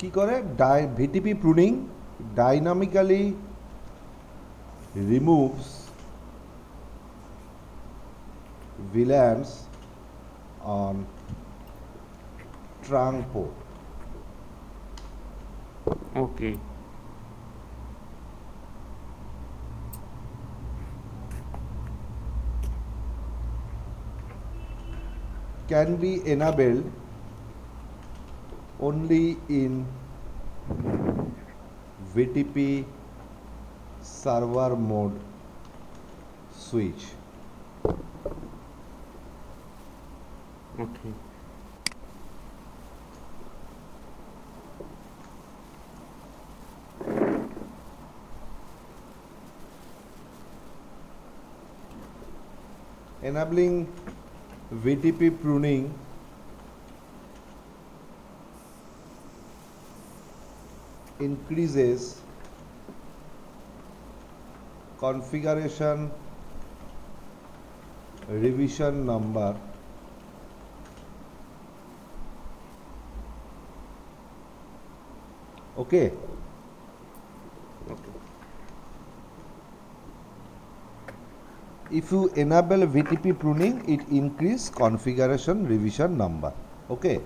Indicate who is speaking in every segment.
Speaker 1: কি করে VTP pruning dynamically removes VLANs on trunk port.
Speaker 2: Okay.
Speaker 1: Can be enabled only in VTP server mode switch.
Speaker 2: Okay.
Speaker 1: Enabling VTP pruning increases configuration revision number okay. If you enable VTP pruning, it increase configuration revision number. Okay.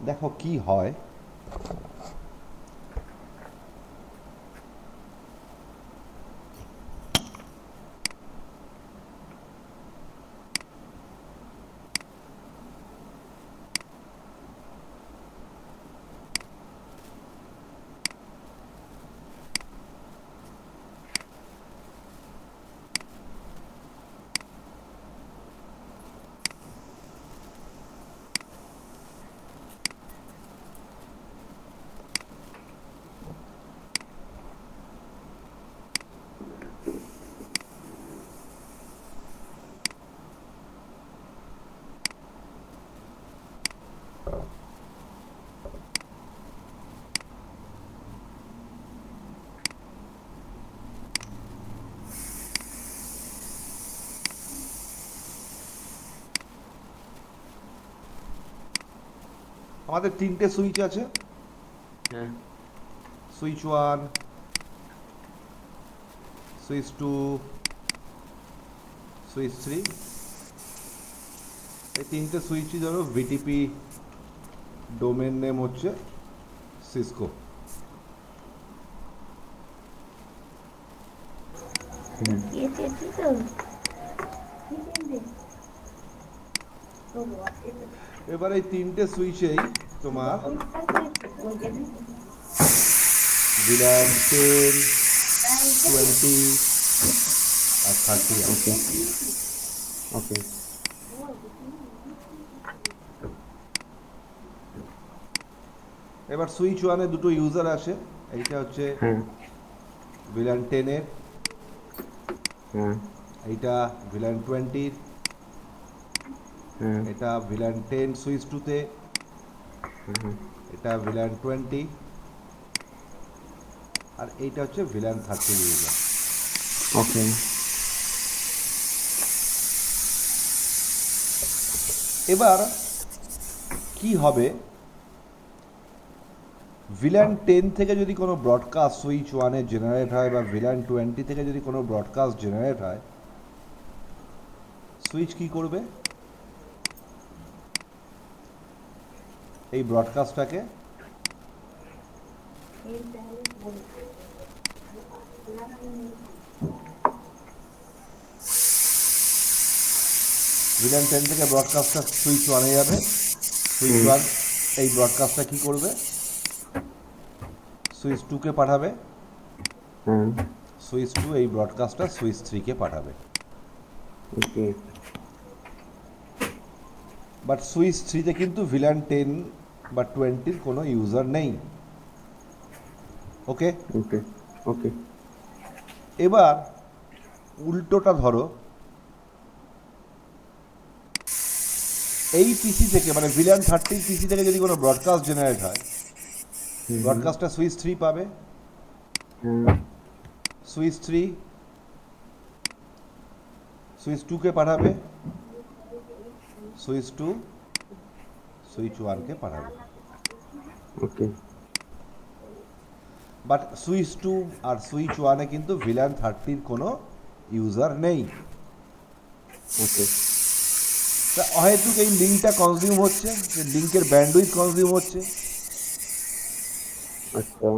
Speaker 1: দেখো কি হয় আমাদের তিনটে switch আছে
Speaker 2: হ্যাঁ
Speaker 1: switch 1 switch 2 switch 3 এই তিনটে সুইচই ধরো ভিটিপি ডোমেন নেম হচ্ছে সিসকো এবার এই তিনটে সুইচেই তোমার VLAN 10 20 আর 30 আছে
Speaker 2: ওকে
Speaker 1: এবার সুইচ 1 এ দুটো ইউজার আসে এইটা হচ্ছে
Speaker 2: হ্যাঁ
Speaker 1: VLAN 10 এর
Speaker 2: হ্যাঁ
Speaker 1: এইটা VLAN 20 এর
Speaker 2: হ্যাঁ
Speaker 1: এটা VLAN 10 সুইচ 2 তে
Speaker 2: হ্যাঁ
Speaker 1: এটা VLAN 20 আর এইটা হচ্ছে VLAN 30 ইউজার
Speaker 2: ওকে
Speaker 1: এবার কি হবে VLAN 10 থেকে যদি কোনো ব্রডকাস্ট সুইচ 1 এ জেনারেট হয় বা VLAN 20 থেকে যদি কোনো ব্রডকাস্ট জেনারেট হয় সুইচ কি করবে এই ব্রডকাস্টটাকে VLAN 10 থেকে ব্রডকাস্টটা সুইচ 1 এ যাবে সুইচ 1 এই ব্রডকাস্টটা কি করবে সুইচ 2 কে পাঠাবে সুইচ 2 এই ব্রডকাস্টটা সুইচ 3 কে পাঠাবে
Speaker 2: ওকে
Speaker 1: বাট সুইচ 3 তে কিন্তু VLAN 10 বা 20 এর কোনো ইউজার নেই ওকে
Speaker 2: ওকে ওকে
Speaker 1: এবার উল্টোটা ধরো এই পিসি থেকে মানে VLAN 30 পিসি থেকে যদি কোনো ব্রডকাস্ট জেনারেট হয় ব্রডকাস্টটা সুইচ 3 পাবে সুইচ 3 সুইচ 2 কে পাঠাবে সুইচ 2 সুইচ 1 কে পাঠাবে
Speaker 2: ওকে
Speaker 1: বাট সুইচ 2 আর সুইচ 1-এ কিন্তু ভিলান 30-র কোনো ইউজার নেই।
Speaker 2: ওকে
Speaker 1: তা অহেতুক এই লিঙ্কটা কনজিউম হচ্ছে, লিঙ্কের ব্যান্ডউইথ কনজিউম হচ্ছে।
Speaker 2: আচ্ছা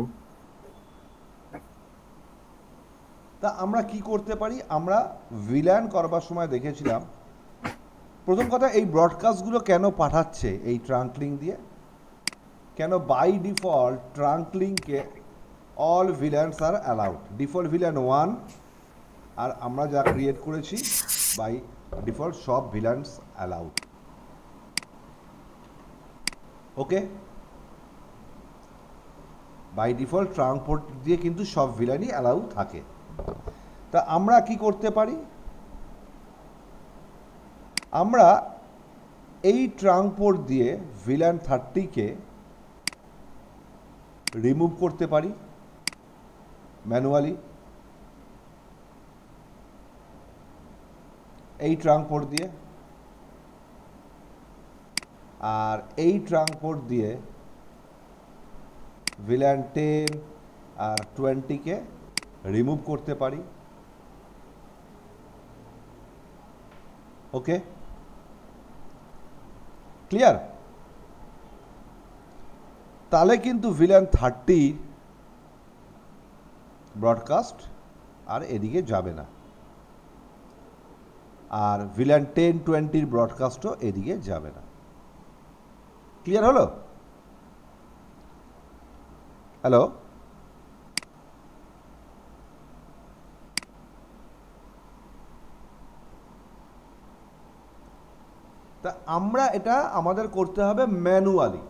Speaker 1: তা আমরা কি করতে পারি? আমরা ভিলান করবার সময় দেখেছিলাম, প্রথম কথা এই ব্রডকাস্টগুলো কেন পাঠাচ্ছে এই ট্রাঙ্ক লিঙ্ক দিয়ে? কেন বাই ডিফল্ট ট্রাঙ্ক লিঙ্কে all VLANs are allowed, default VLAN 1 আর আমরা যা ক্রিয়েট করেছি বাই ডিফল্ট সব VLANs allowed. Okay, by default trunk port দিয়ে কিন্তু সব ভিলানই অ্যালাউ থাকে। তা আমরা কি করতে পারি? আমরা এই ট্রাঙ্ক পোর্ট দিয়ে ভিলান 30-কে রিমুভ করতে পারি ম্যানুয়ালি, এই ট্রাঙ্ক পোর্ট দিয়ে। আর এই ট্রাঙ্ক পোর্ট দিয়ে ভিলান 10 আর 20-কে রিমুভ করতে পারি। ওকে, ক্লিয়ার? তাহলে কিন্তু ভিলান 30 ব্রডকাস্ট আর এদিকে যাবে না, আর ভিলান 10-20-র ব্রডকাস্টও এদিকে যাবে না। ক্লিয়ার হলো? হ্যালো, তা আমরা এটা আমাদের করতে হবে ম্যানুয়ালি।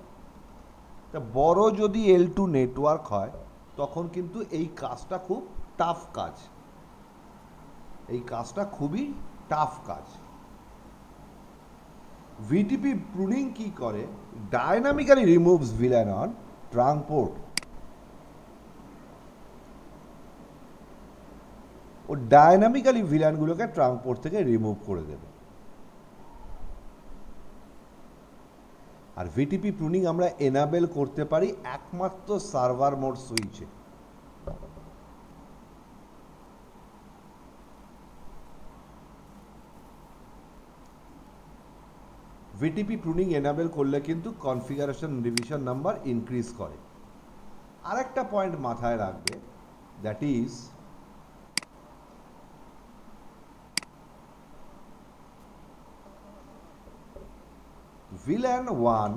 Speaker 1: তা বড় যদি L2 নেটওয়ার্ক হয় তখন কিন্তু এই কাজটা খুব টাফ কাজ, এই কাজটা খুবই টাফ কাজ। ভিটিপি প্রুনিং কি করে? Dynamically removes VLAN on trunk port. ও ডায়নামিক্যালি ভিলানগুলোকে ট্রাঙ্ক পোর্ট থেকে রিমুভ করে দেবে। আর ভিটিপি প্রুনিং আমরা এনাবেল করতে পারি একমাত্র সার্ভার মোড সুইচে। ভিটিপি প্রুনিং এনাবেল করলে কিন্তু কনফিগারেশন রিভিশন নাম্বার ইনক্রিজ করে। আরেকটা পয়েন্ট মাথায় রাখবে, that is VLAN 1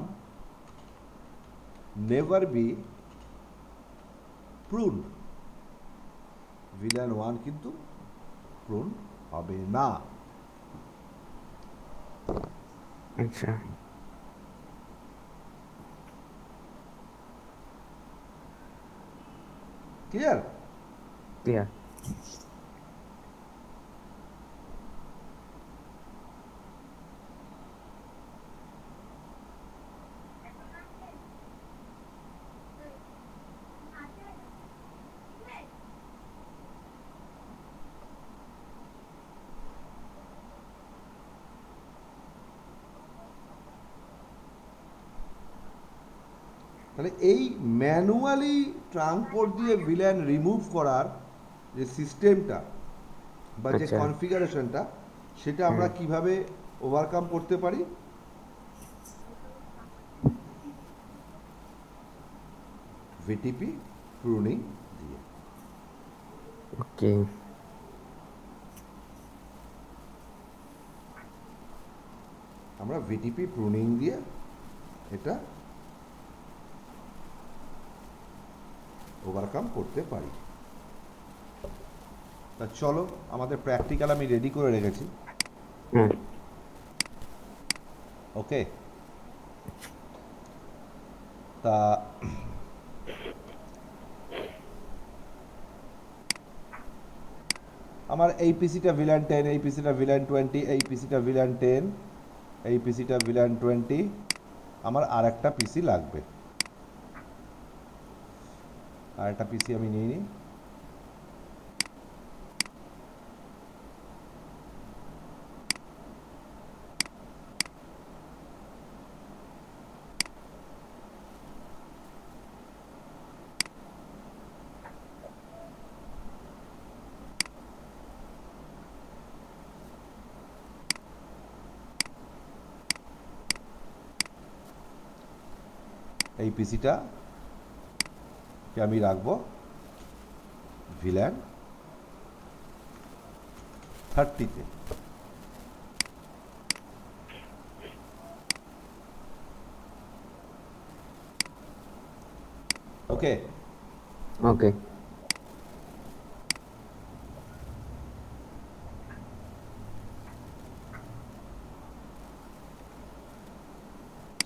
Speaker 1: never be pruned. VLAN 1 কিন্তু prune হবে না।
Speaker 2: আচ্ছা
Speaker 1: ক্লিয়ার?
Speaker 2: ক্লিয়ার
Speaker 1: তাহলে এই ম্যানুয়ালি ট্রান্সপোর্ট দিয়ে ভিলান রিমুভ করার যে সিস্টেমটা বা যে
Speaker 2: আচ্ছা।
Speaker 1: কনফিগারেশনটা, সেটা আমরা কিভাবে ওভারকাম করতে পারি? ভিটিপি প্রুনিং দিয়ে।
Speaker 2: ওকে
Speaker 1: আমরা ভিটিপি প্রুনিং দিয়ে এটা ওভারকাম করতে পারি। তা চলো, আমাদের প্র্যাকটিক্যাল আমি রেডি করে রেখেছি।
Speaker 2: হ্যাঁ
Speaker 1: ওকে, তা আমার এই পিসিটা ভিলান 10, এই পিসিটা ভিলান 20, এই পিসিটা ভিলান 10, এই পিসিটা ভিলান 20, আমার আর একটা পিসি লাগবে। আর একটা পিসি আমি নিয়ে নিই। এই পিসিটা কে আমি রাখবো ভিল্যান 30-তে। Okay,
Speaker 2: okay.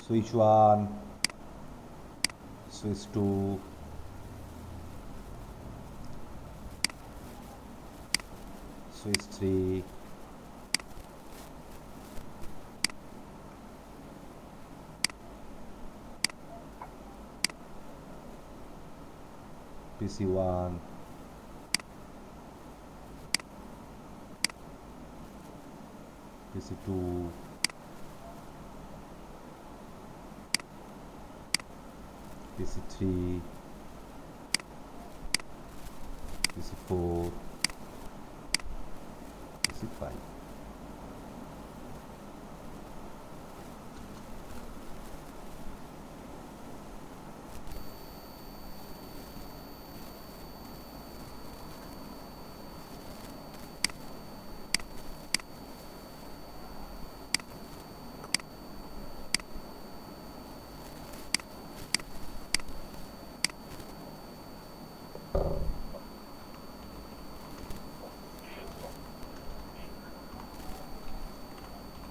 Speaker 1: Switch 1, switch 2, switch 3, PC1, PC2, PC3, PC4, PC5.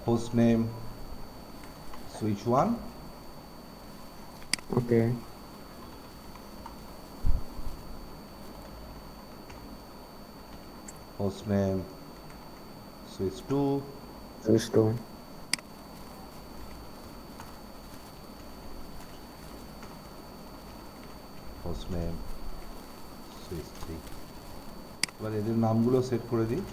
Speaker 1: Host name switch 1,
Speaker 2: ওকে।
Speaker 1: host name switch 2,
Speaker 2: switch 2,
Speaker 1: host name switch 3। এবার এদের নামগুলো সেট করে দিই।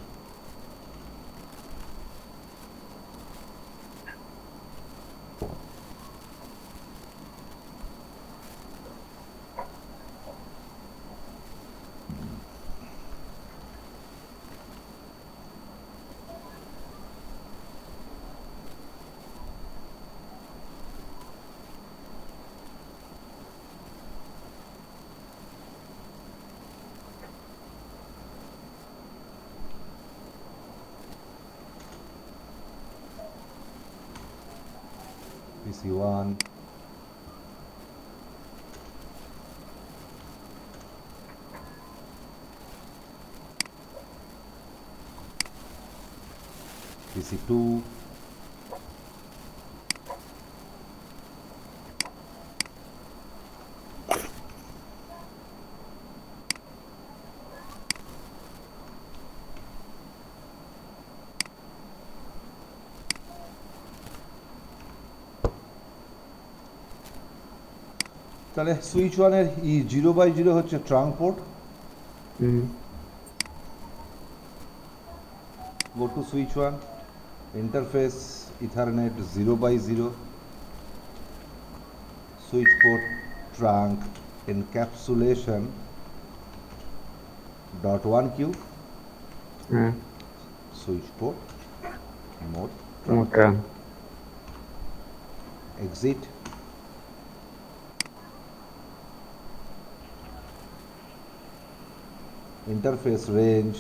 Speaker 1: PC1, PC2, তাহলে সুইচ 1-এর 0/0 হচ্ছে trunk port. Go to switch 1, interface Ethernet 0/0, switch port trunk encapsulation .1q,
Speaker 2: হ্যাঁ,
Speaker 1: switch port mode
Speaker 2: মোটা,
Speaker 1: exit interface range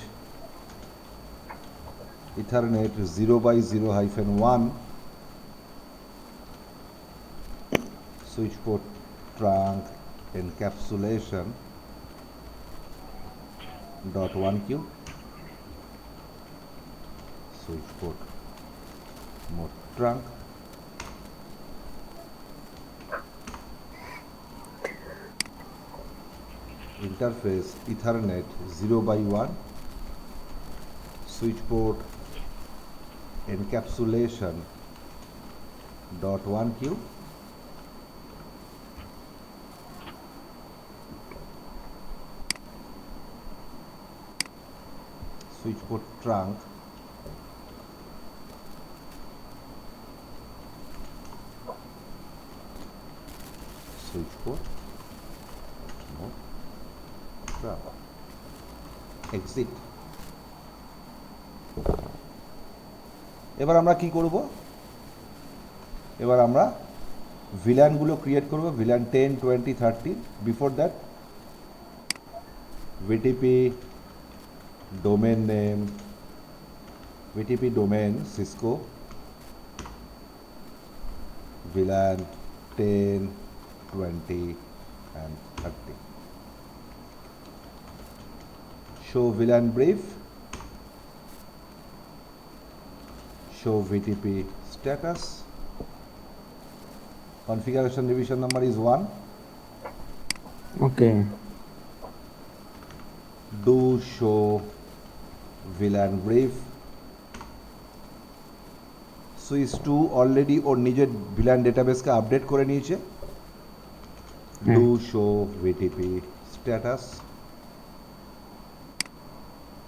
Speaker 1: Ethernet 0/0-1, switch port trunk encapsulation .1q, switch port mode trunk, interface Ethernet 0/1, switch port encapsulation .1q, switch port trunk switch port mode trunk exit। এবার আমরা কি করব? এবার আমরা ভিলানগুলো create করবো, villain 10, 20, 30। Before that VTP domain name, VTP domain Cisco villain 10, 20 and 30. Show VLAN brief, show VTP status, configuration revision number is 1,
Speaker 2: Okay.
Speaker 1: do show VLAN brief, switch 2 already ওর নিজের VLAN ডেটাবেসকে আপডেট করে নিয়েছে, do show VTP status,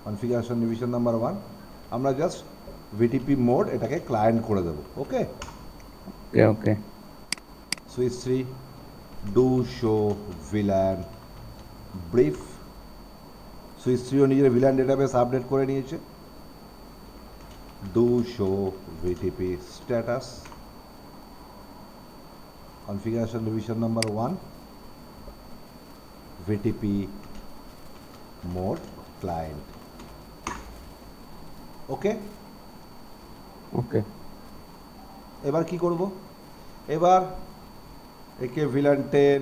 Speaker 1: configuration revision number 1, আমরা just VTP mode এটাকে client করে দেবো। Okay,
Speaker 2: Okay.
Speaker 1: Switch 3 do show VLAN brief, switch 3 ও নিজের ভিলান ডেটাবেস আপডেট করে নিয়েছে, do show VTP status, configuration revision number 1, VTP mode client. Okay,
Speaker 2: Okay.
Speaker 1: এবার কি করব? এবার একে ভিলান 10,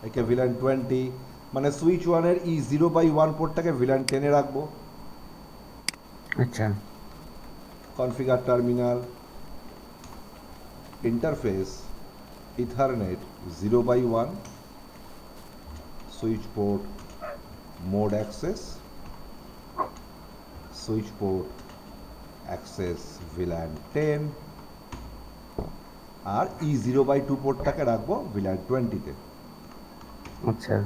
Speaker 1: একে ভিলান 20, মানে সুইচ 1 এর E0/1 পোর্টটাকে ভিলান 10 এ রাখবো।
Speaker 2: আচ্ছা।
Speaker 1: Configure terminal, interface ethernet 0/1, switch port mode access, switch port access VLAN 10, আর E0/2 পোর্টটাকে রাখবো ভিলান 20-তে।
Speaker 2: আচ্ছা।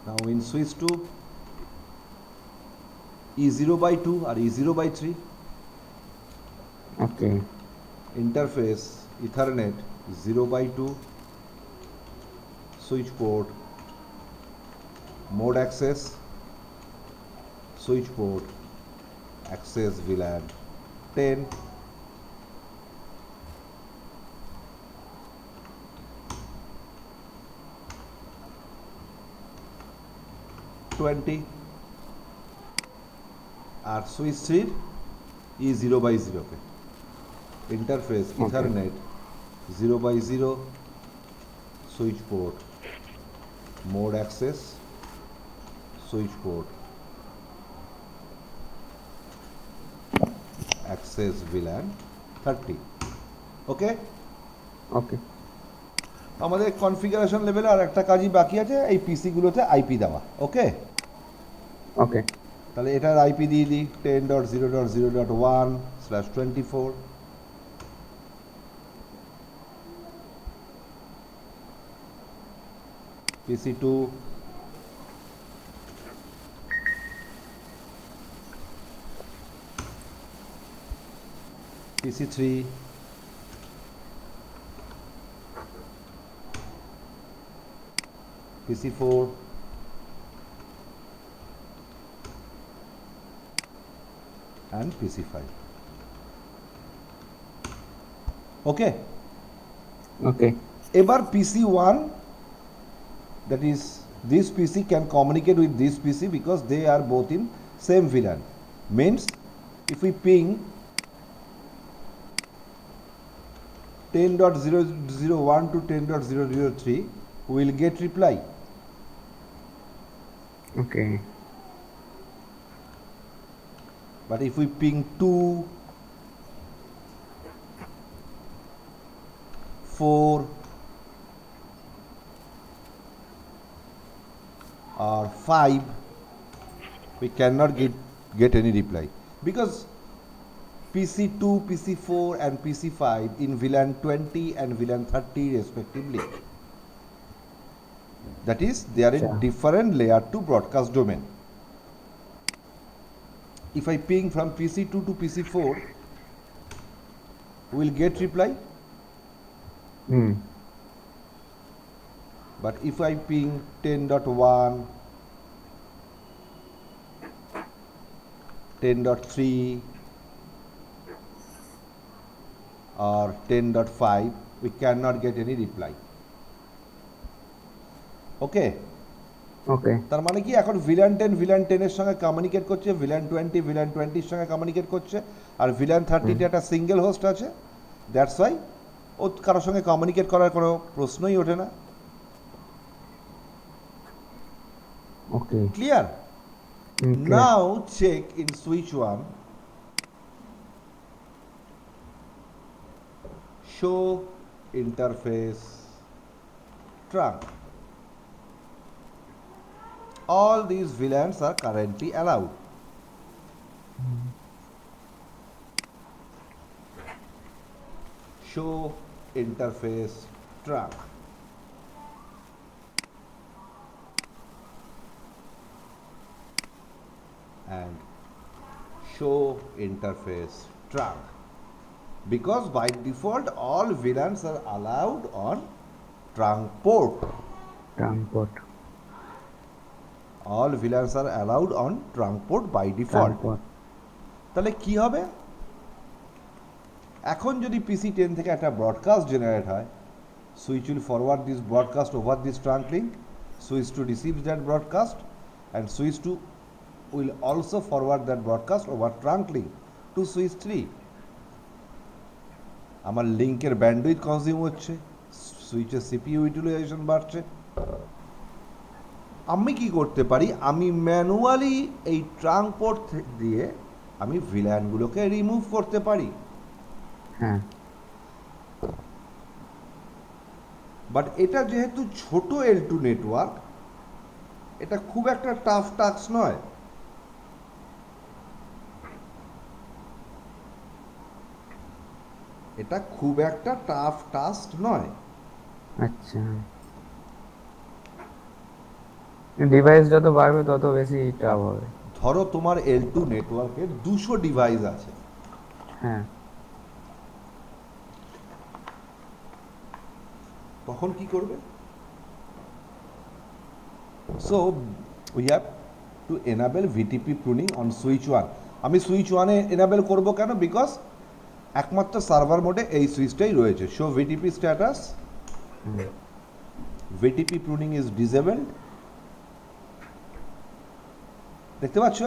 Speaker 1: Now in switch 2, E0/2 আর E0/3,
Speaker 2: Okay.
Speaker 1: interface Ethernet 0/2, switch port mode access, switch port access VLAN 10, আর সুইচ 3 E0/0 কে interface
Speaker 2: Okay.
Speaker 1: Ethernet 0/0, switch port mode access, switch port access VLAN 30। Okay,
Speaker 2: Okay.
Speaker 1: আমাদের configuration লেভেলে আর একটা কাজই বাকি আছে, এই পিসিগুলোতে আইপি দেওয়া। ওকে,
Speaker 2: Okay.
Speaker 1: তাহলে এটার আইপি দিয়ে দিই 10.0.0.1/24, PC2 PC3 PC4 and PC5. Okay,
Speaker 2: Okay.
Speaker 1: এবার PC1, that is this PC can communicate with this PC because they are both in same VLAN. Means if we ping 10.001 to 10.003, we will get reply.
Speaker 2: Okay.
Speaker 1: But if we ping 2, 4 or 5, we cannot get any reply because PC2, PC4 and PC5 in VLAN 20 and VLAN 30 respectively. That is, they are in
Speaker 2: Sure.
Speaker 1: different layer 2 broadcast domain. If I ping from PC2 to PC4, we will get reply. But if I ping 10.1 10.3 or 10.5, we cannot get any reply. ওকে,
Speaker 2: ওকে,
Speaker 1: তার মানে কি এখন villain 10 এর সঙ্গে communicate করছে, villain 20 সঙ্গে communicate করছে, আর VLAN 30তে একটা সিঙ্গেল হোস্ট আছে। দ্যাটস ওয়াই ও কারোর সঙ্গে কমিউনিকেট করার কোনো প্রশ্নই ওঠে না।
Speaker 2: Okay,
Speaker 1: clear? Now check in switch 1, show interface trunk. All these VLANs are currently allowed. Show interface trunk. And show interface trunk. Because by default all VLANs are allowed on trunk port.
Speaker 2: Transport,
Speaker 1: All VLANs are allowed on trunk port by default. তাহলে কি হবে? এখন যদি PC10 থেকে একটা broadcast generate হয়, switch will forward this broadcast over this trunk link, switch two receive that broadcast, and switch two will also forward that broadcast over trunk link to switch 3. আমার লিঙ্কের ব্যান্ডউইথ কনজিউম হচ্ছে, সুইচের CPU utilisation বাড়ছে। আমি কি করতে পারি? আমি ম্যানুয়ালি এই ট্রাঙ্ক পোর্ট দিয়ে আমি ভিল্যানগুলোকে রিমুভ করতে পারি।
Speaker 2: হ্যাঁ,
Speaker 1: বাট এটা যেহেতু ছোট L2 নেটওয়ার্ক, এটা খুব একটা টাফ টাস্ক নয়। এটা খুব একটা টাফ টাস্ক নয়।
Speaker 2: আচ্ছা, ডিভাইস যত বাড়বে তত বেশি টাফ হবে।
Speaker 1: ধরো তোমার L2 নেটওয়ার্কের 200 ডিভাইস আছে,
Speaker 2: হ্যাঁ,
Speaker 1: তখন কি করবে? So we have to enable VTP pruning on switch 1. আমি সুইচ 1-এ এনাবেল করব কেন? বিকজ একমাত্র সার্ভার মোডে এই সুইচটাই রয়েছে। Show VTP status, VTP pruning is disabled. দেখতে পাচ্ছ?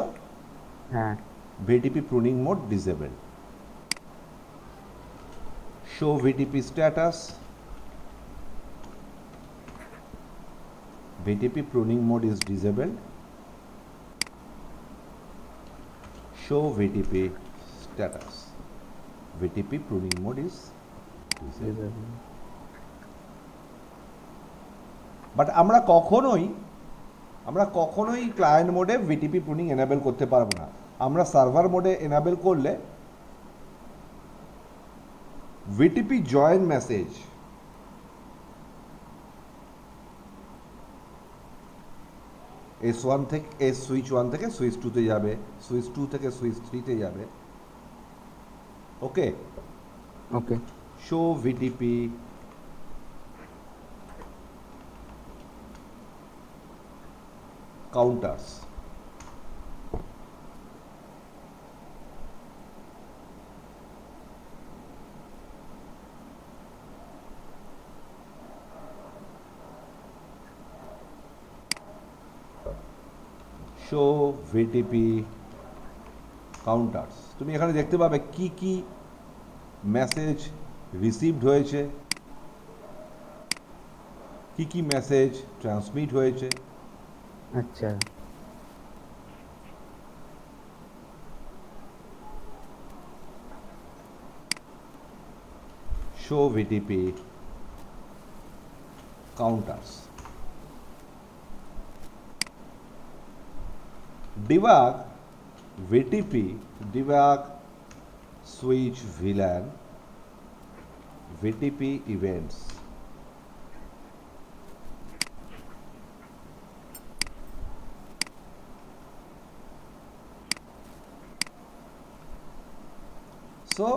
Speaker 2: হ্যাঁ,
Speaker 1: VTP pruning mode disabled. Show VTP status, VTP pruning mode is disabled. Show VTP status. VTP pruning mode is disabled. But আমরা কখনোই ক্লায়েন্ট মোডে VTP pruning enable করতে পারবো না। আমরা সার্ভার মোডে enable করলে VTP join মেসেজ S1 থেকে সুইচ 1 থেকে সুইচ 2 তে যাবে, সুইচ 2 থেকে সুইচ 3 তে যাবে। Okay,
Speaker 2: okay,
Speaker 1: show VTP counters. Show VTP counters. তুমি এখানে দেখতে পাবে কি কি মেসেজ রিসিভড হয়েছে, কি কি মেসেজ ট্রান্সমিট হয়েছে।
Speaker 2: আচ্ছা,
Speaker 1: show VTP counters. debug VTP, debug switch VLAN, VTP events. So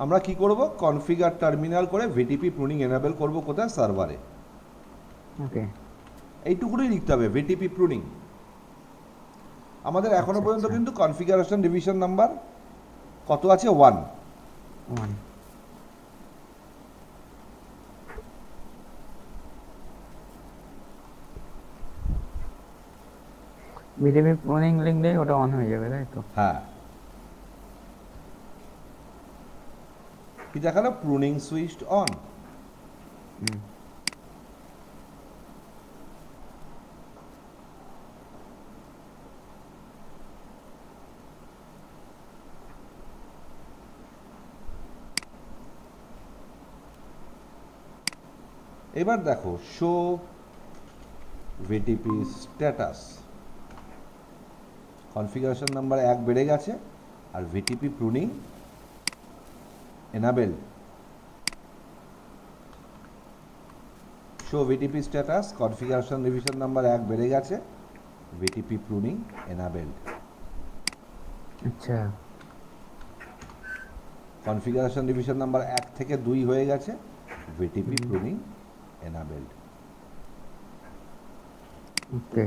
Speaker 1: আমরা কি করব? কনফিগার টার্মিনাল করে VTP প্রুনিং এনেবল করব কোথায়? সার্ভারে।
Speaker 2: ওকে,
Speaker 1: এইটুকুই লিখতে হবে, VTP প্রুনিং। আমাদের এখনো
Speaker 2: আচ্ছা,
Speaker 1: পর্যন্ত
Speaker 2: আচ্ছা।
Speaker 1: কিন্তু কনফিগারেশন ডিভিশন নাম্বার কত আছে? 1।
Speaker 2: 1 বিটিপি প্রুনিং লিখলেই ওটা অন হয়ে যাবে, তাই তো?
Speaker 1: হ্যাঁ, কি দেখালো? Pruning switched on.
Speaker 2: হুম।
Speaker 1: এবার দেখো show VTP status, configuration number 1 বেড়ে গেছে আর VTP pruning enable. Show VTP status, configuration revision number 1 বেড়ে গেছে, ভিটিপি প্রুনিং এনাবেল।
Speaker 2: আচ্ছা।
Speaker 1: কনফিগারেশন রিভিশন নাম্বার 1 থেকে 2 হয়ে গেছে, ভিটিপি
Speaker 2: হুম।
Speaker 1: Pruning enable.
Speaker 2: Okay.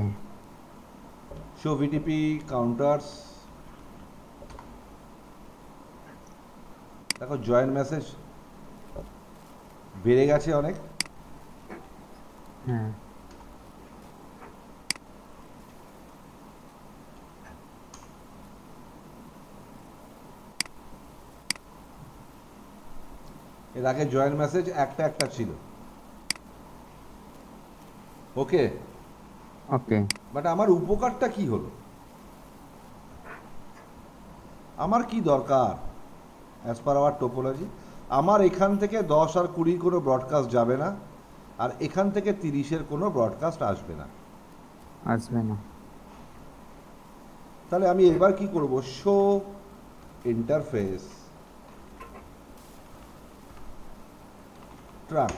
Speaker 1: Show VTP counters, দেখো জয়েন্ট মেসেজ বেড়ে গেছে অনেক।
Speaker 2: হ্যাঁ।
Speaker 1: এর আগে জয়েন্ট মেসেজ একটা একটা ছিল। ওকে,
Speaker 2: ওকে।
Speaker 1: বাট আমার উপকারটা কি হলো? আমার কি দরকার অ্যাজ পার আওয়ার টোপোলজি? আমার এখান থেকে 10 আর 20 কোনো ব্রডকাস্ট যাবে না, আর এখান থেকে 30-এর কোনো ব্রডকাস্ট আসবে না।
Speaker 2: আসবে না।
Speaker 1: তাহলে আমি এবার কি করব? Show interface trunk,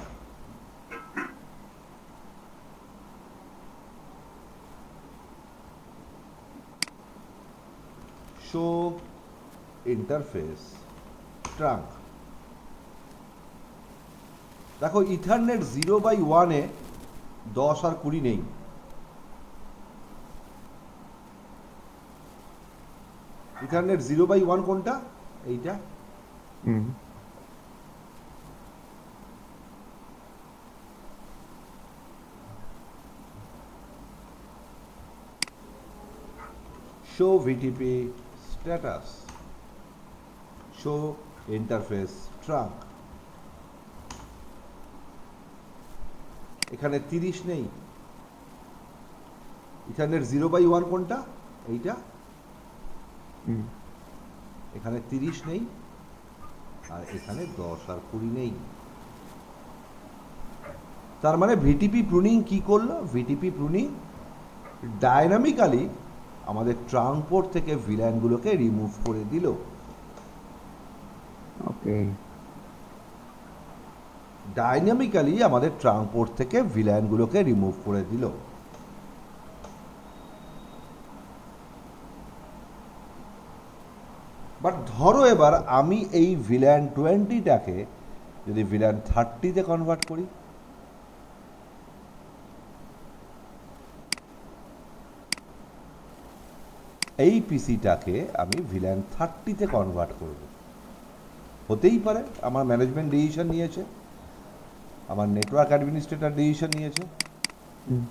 Speaker 1: show interface trunk. দেখো ইথারনেট 0/1-এ 10 আর 20 নেই। ইথারনেট 0/1 কোনটা? এইটা।
Speaker 2: হুম।
Speaker 1: Show VTP status, show interface trunk. এখানে 30 নেই। ইথারনেট 0/1 কোনটা? এইটা।
Speaker 2: হুম।
Speaker 1: এখানে 30 নেই, আর এখানে 10 আর 20 নেই। তার মানে ভিটিপি প্রুনিং কি করলো? ভিটিপি প্রুনিং ডায়নামিক্যালি আমাদের ট্রাঙ্ক পোর্ট থেকে ভিল্যানগুলোকে রিমুভ করে দিল।
Speaker 2: ওকে।
Speaker 1: ডাইনামিক্যালি আমাদের ট্রাঙ্ক পোর্ট থেকে ভিল্যানগুলোকে রিমুভ করে দিল। বাট ধরো এবার আমি এই ভিল্যান 20টাকে যদি ভিল্যান 30-তে কনভার্ট করি, এই পিসিটাকে আমি ভিল্যান 30-তে কনভার্ট করব। হতেই পারে, আমার ম্যানেজমেন্ট ডিসিশন নিয়েছে, আমার নেটওয়ার্ক অ্যাডমিনিস্ট্রেটর ডিসিশন নিয়েছে।
Speaker 2: হুম।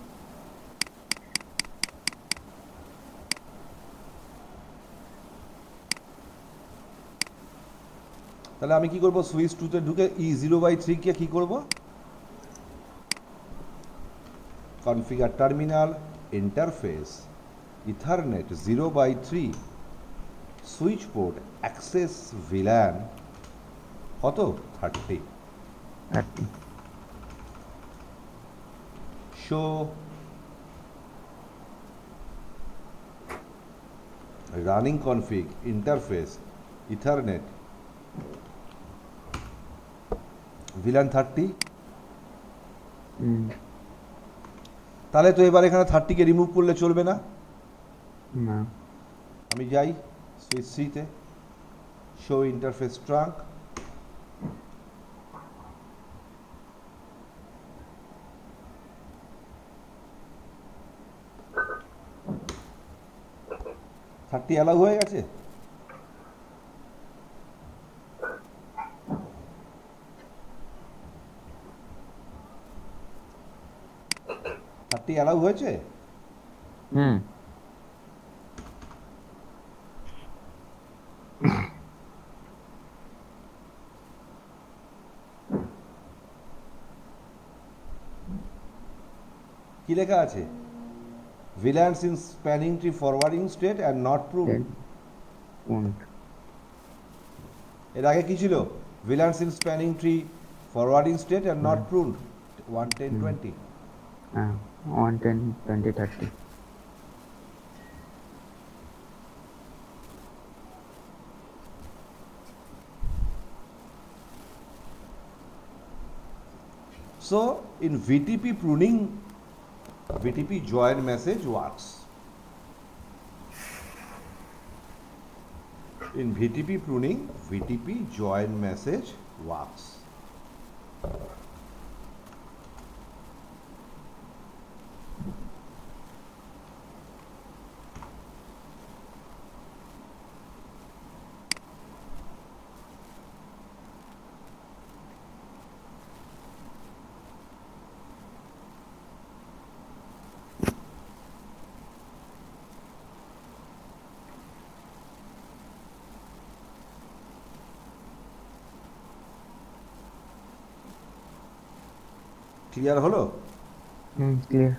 Speaker 1: তাহলে আমি কি করব? সুইচ 2-তে ঢুকে E0/3 কে কি করব? Configure terminal interface ethernet 0/3 switch port access VLAN কত? 30।
Speaker 2: 30।
Speaker 1: Show running config interface ethernet VLAN 30।
Speaker 2: হুম।
Speaker 1: তাহলে তো এবার এখানে 30-কে রিমুভ করলে চলবে না।
Speaker 2: না।
Speaker 1: আমি যাই সুইচ 3-তে, শো ইন্টারফেস ট্রাঙ্ক, 30 অ্যালাউ হয়ে গেছে? থার্টি অ্যালাউ হয়েছে?
Speaker 2: হুম।
Speaker 1: কি লেখা আছে? VLANs in spanning tree forwarding state and not pruned.
Speaker 2: Then won't.
Speaker 1: এর আগে কি ছিল? VLANs in spanning tree forwarding state and not pruned 11020।
Speaker 2: হ্যাঁ, 110 20 30।
Speaker 1: So in VTP pruning, VTP join message works. In VTP pruning, VTP join message works. Clear হলো?
Speaker 2: Clear.